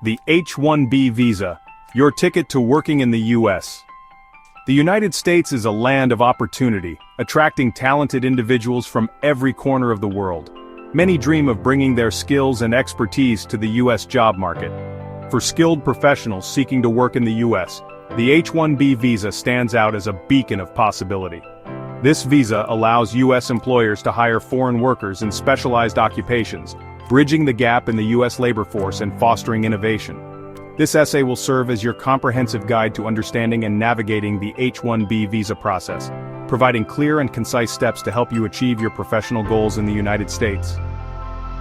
The H-1B visa, your ticket to working in the U.S. The United States is a land of opportunity, attracting talented individuals from every corner of the world. Many dream of bringing their skills and expertise to the U.S. job market. For skilled professionals seeking to work in the U.S., the H-1B visa stands out as a beacon of possibility. This visa allows U.S. employers to hire foreign workers in specialized occupations, bridging the gap in the U.S. labor force and fostering innovation. This essay will serve as your comprehensive guide to understanding and navigating the H-1B visa process, providing clear and concise steps to help you achieve your professional goals in the United States.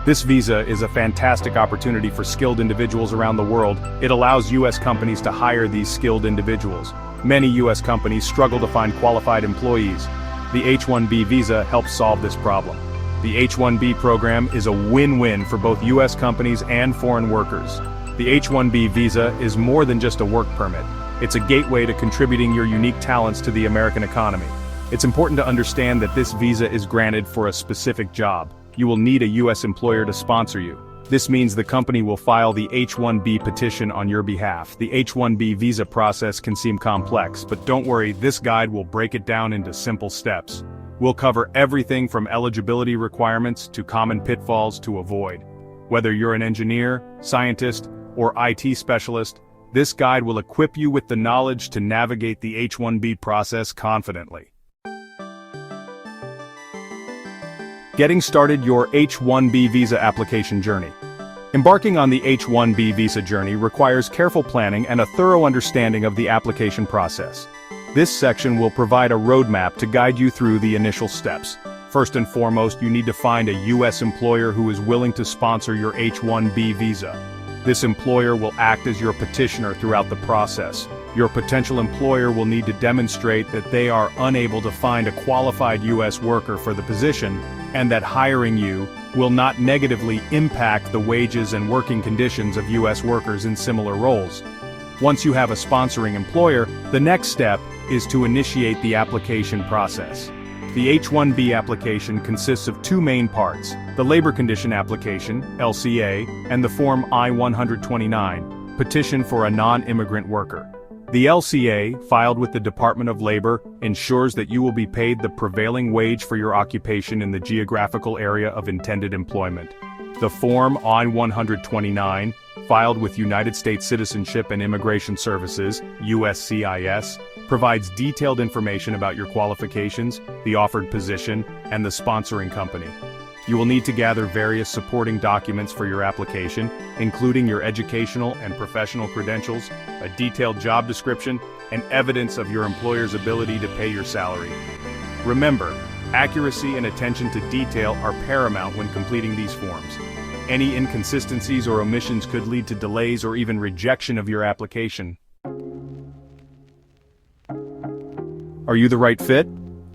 This visa is a fantastic opportunity for skilled individuals around the world. It allows U.S. companies to hire these skilled individuals. Many U.S. companies struggle to find qualified employees. The H-1B visa helps solve this problem. The H-1B program is a win-win for both U.S. companies and foreign workers. The H-1B visa is more than just a work permit. It's a gateway to contributing your unique talents to the American economy. It's important to understand that this visa is granted for a specific job. You will need a U.S. employer to sponsor you. This means the company will file the H-1B petition on your behalf. The H-1B visa process can seem complex, but don't worry, this guide will break it down into simple steps. We'll cover everything from eligibility requirements to common pitfalls to avoid. Whether you're an engineer, scientist, or IT specialist, this guide will equip you with the knowledge to navigate the H-1B process confidently. Getting started your H-1B visa application journey. Embarking on the H-1B visa journey requires careful planning and a thorough understanding of the application process. This section will provide a roadmap to guide you through the initial steps. First and foremost, you need to find a U.S. employer who is willing to sponsor your H-1B visa. This employer will act as your petitioner throughout the process. Your potential employer will need to demonstrate that they are unable to find a qualified U.S. worker for the position, and that hiring you will not negatively impact the wages and working conditions of U.S. workers in similar roles. Once you have a sponsoring employer, the next step is to initiate the application process. The H-1B application consists of two main parts: the Labor Condition Application, LCA, and the Form I-129, Petition for a Non-Immigrant Worker. The LCA, filed with the Department of Labor, ensures that you will be paid the prevailing wage for your occupation in the geographical area of intended employment. The Form I-129, filed with United States Citizenship and Immigration Services, USCIS, provides detailed information about your qualifications, the offered position, and the sponsoring company. You will need to gather various supporting documents for your application, including your educational and professional credentials, a detailed job description, and evidence of your employer's ability to pay your salary. Remember, accuracy and attention to detail are paramount when completing these forms. Any inconsistencies or omissions could lead to delays or even rejection of your application. Are you the right fit?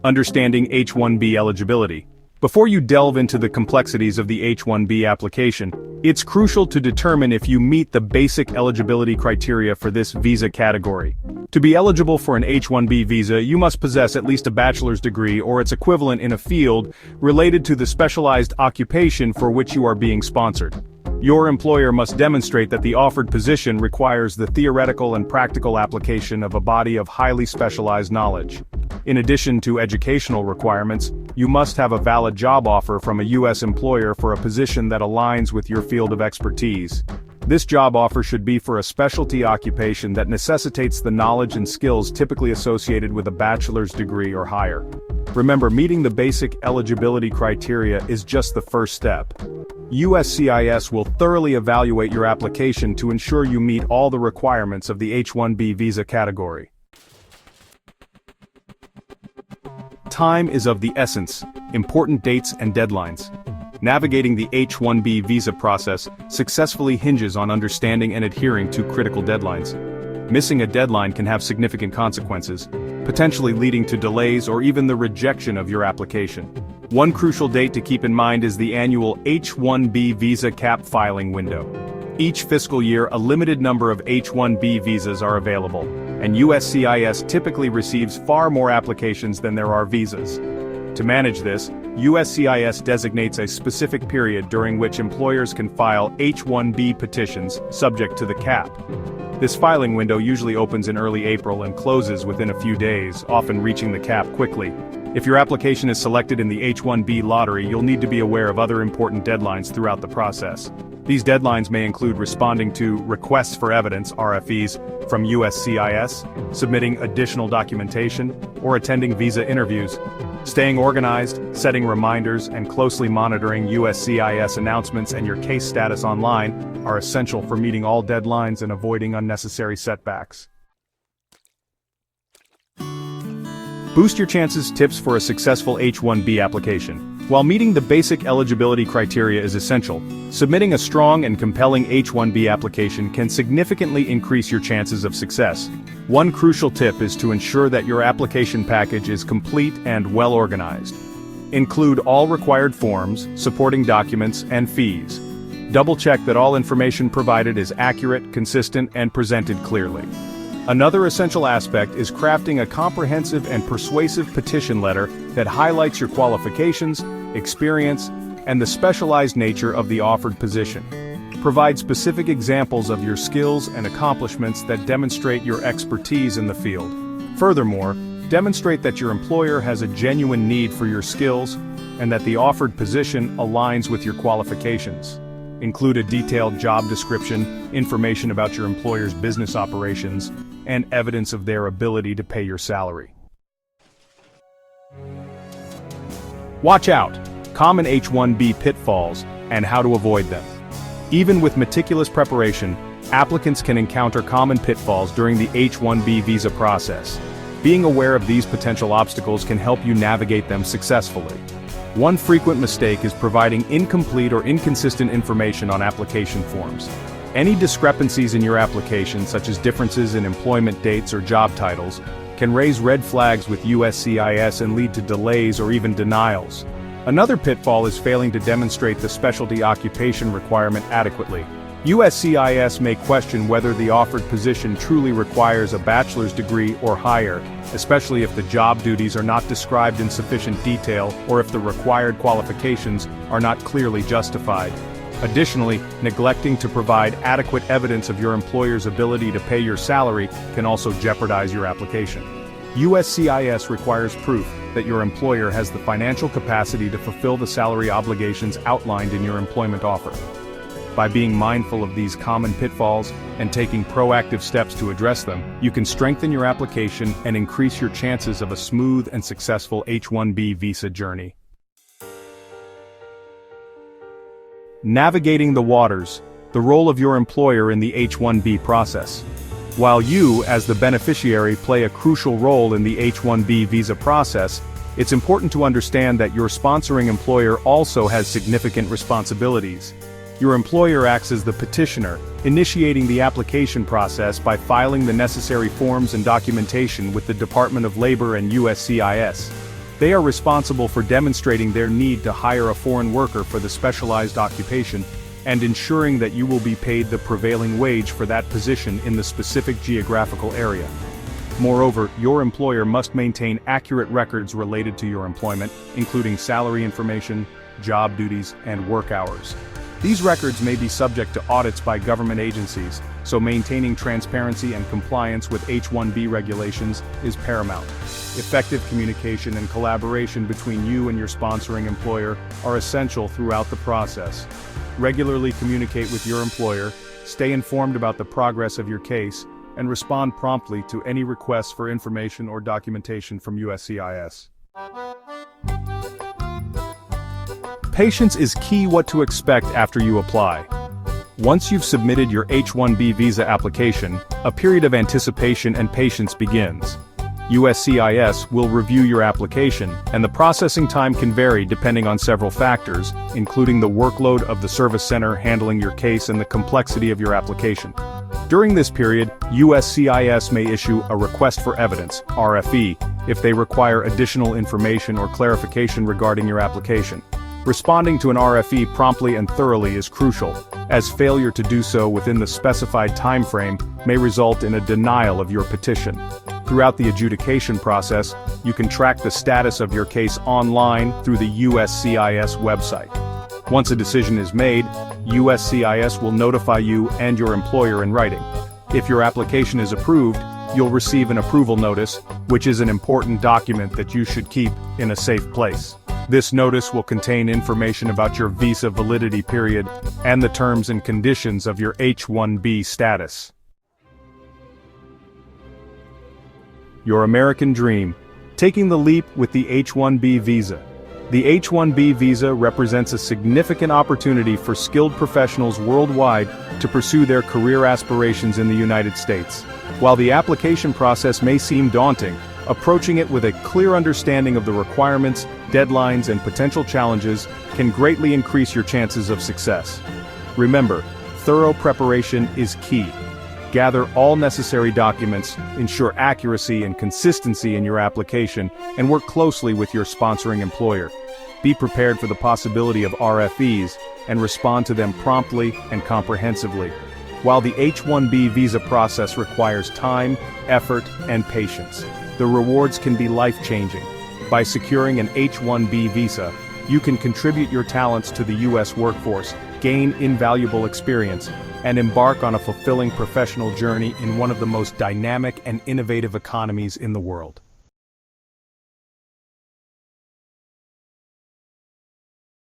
Understanding H-1B eligibility. Before you delve into the complexities of the H-1B application, it's crucial to determine if you meet the basic eligibility criteria for this visa category. To be eligible for an H-1B visa, you must possess at least a bachelor's degree or its equivalent in a field related to the specialized occupation for which you are being sponsored. Your employer must demonstrate that the offered position requires the theoretical and practical application of a body of highly specialized knowledge. In addition to educational requirements, you must have a valid job offer from a U.S. employer for a position that aligns with your field of expertise. This job offer should be for a specialty occupation that necessitates the knowledge and skills typically associated with a bachelor's degree or higher. Remember, meeting the basic eligibility criteria is just the first step. USCIS will thoroughly evaluate your application to ensure you meet all the requirements of the H-1B visa category. Time is of the essence. Important dates and deadlines. Navigating the H-1B visa process successfully hinges on understanding and adhering to critical deadlines. Missing a deadline can have significant consequences, potentially leading to delays or even the rejection of your application. One crucial date to keep in mind is the annual H-1B visa cap filing window. Each fiscal year, a limited number of H-1B visas are available, and USCIS typically receives far more applications than there are visas. To manage this, USCIS designates a specific period during which employers can file H-1B petitions subject to the cap. This filing window usually opens in early April and closes within a few days, often reaching the cap quickly. If your application is selected in the H-1B lottery, you'll need to be aware of other important deadlines throughout the process. These deadlines may include responding to requests for evidence (RFEs) from USCIS, submitting additional documentation, or attending visa interviews. Staying organized, setting reminders, and closely monitoring USCIS announcements and your case status online are essential for meeting all deadlines and avoiding unnecessary setbacks. Boost your chances. Tips for a successful H-1B application. While meeting the basic eligibility criteria is essential, submitting a strong and compelling H-1B application can significantly increase your chances of success. One crucial tip is to ensure that your application package is complete and well organized. Include all required forms, supporting documents, and fees. Double-check that all information provided is accurate, consistent, and presented clearly. Another essential aspect is crafting a comprehensive and persuasive petition letter that highlights your qualifications, experience, and the specialized nature of the offered position. Provide specific examples of your skills and accomplishments that demonstrate your expertise in the field. Furthermore, demonstrate that your employer has a genuine need for your skills and that the offered position aligns with your qualifications. Include a detailed job description, information about your employer's business operations, and evidence of their ability to pay your salary. Watch out! Common H-1B pitfalls and how to avoid them. Even with meticulous preparation, applicants can encounter common pitfalls during the H-1B visa process. Being aware of these potential obstacles can help you navigate them successfully. One frequent mistake is providing incomplete or inconsistent information on application forms. Any discrepancies in your application, such as differences in employment dates or job titles, can raise red flags with USCIS and lead to delays or even denials. Another pitfall is failing to demonstrate the specialty occupation requirement adequately. USCIS may question whether the offered position truly requires a bachelor's degree or higher, especially if the job duties are not described in sufficient detail or if the required qualifications are not clearly justified. Additionally, neglecting to provide adequate evidence of your employer's ability to pay your salary can also jeopardize your application. USCIS requires proof that your employer has the financial capacity to fulfill the salary obligations outlined in your employment offer. By being mindful of these common pitfalls and taking proactive steps to address them, you can strengthen your application and increase your chances of a smooth and successful H-1B visa journey. Navigating the waters, the role of your employer in the H-1B process. While you, as the beneficiary, play a crucial role in the H-1B visa process, it's important to understand that your sponsoring employer also has significant responsibilities. Your employer acts as the petitioner, initiating the application process by filing the necessary forms and documentation with the Department of Labor and USCIS. They are responsible for demonstrating their need to hire a foreign worker for the specialized occupation and ensuring that you will be paid the prevailing wage for that position in the specific geographical area. Moreover, your employer must maintain accurate records related to your employment, including salary information, job duties, and work hours. These records may be subject to audits by government agencies, so maintaining transparency and compliance with H-1B regulations is paramount. Effective communication and collaboration between you and your sponsoring employer are essential throughout the process. Regularly communicate with your employer, stay informed about the progress of your case, and respond promptly to any requests for information or documentation from USCIS. Patience is key. What to expect after you apply. Once you've submitted your H-1B visa application, a period of anticipation and patience begins. USCIS will review your application, and the processing time can vary depending on several factors, including the workload of the service center handling your case and the complexity of your application. During this period, USCIS may issue a request for evidence, RFE, if they require additional information or clarification regarding your application. Responding to an RFE promptly and thoroughly is crucial, as failure to do so within the specified time frame may result in a denial of your petition. Throughout the adjudication process, you can track the status of your case online through the USCIS website. Once a decision is made, USCIS will notify you and your employer in writing. If your application is approved, you'll receive an approval notice, which is an important document that you should keep in a safe place. This notice will contain information about your visa validity period and the terms and conditions of your H-1B status. Your American dream, taking the leap with the H-1B visa. The H-1B visa represents a significant opportunity for skilled professionals worldwide to pursue their career aspirations in the United States. While the application process may seem daunting, approaching it with a clear understanding of the requirements, deadlines, and potential challenges can greatly increase your chances of success. Remember, thorough preparation is key. Gather all necessary documents, ensure accuracy and consistency in your application, and work closely with your sponsoring employer. Be prepared for the possibility of RFEs, and respond to them promptly and comprehensively. While the H-1B visa process requires time, effort, and patience, the rewards can be life-changing. By securing an H-1B visa, you can contribute your talents to the U.S. workforce, gain invaluable experience, and embark on a fulfilling professional journey in one of the most dynamic and innovative economies in the world.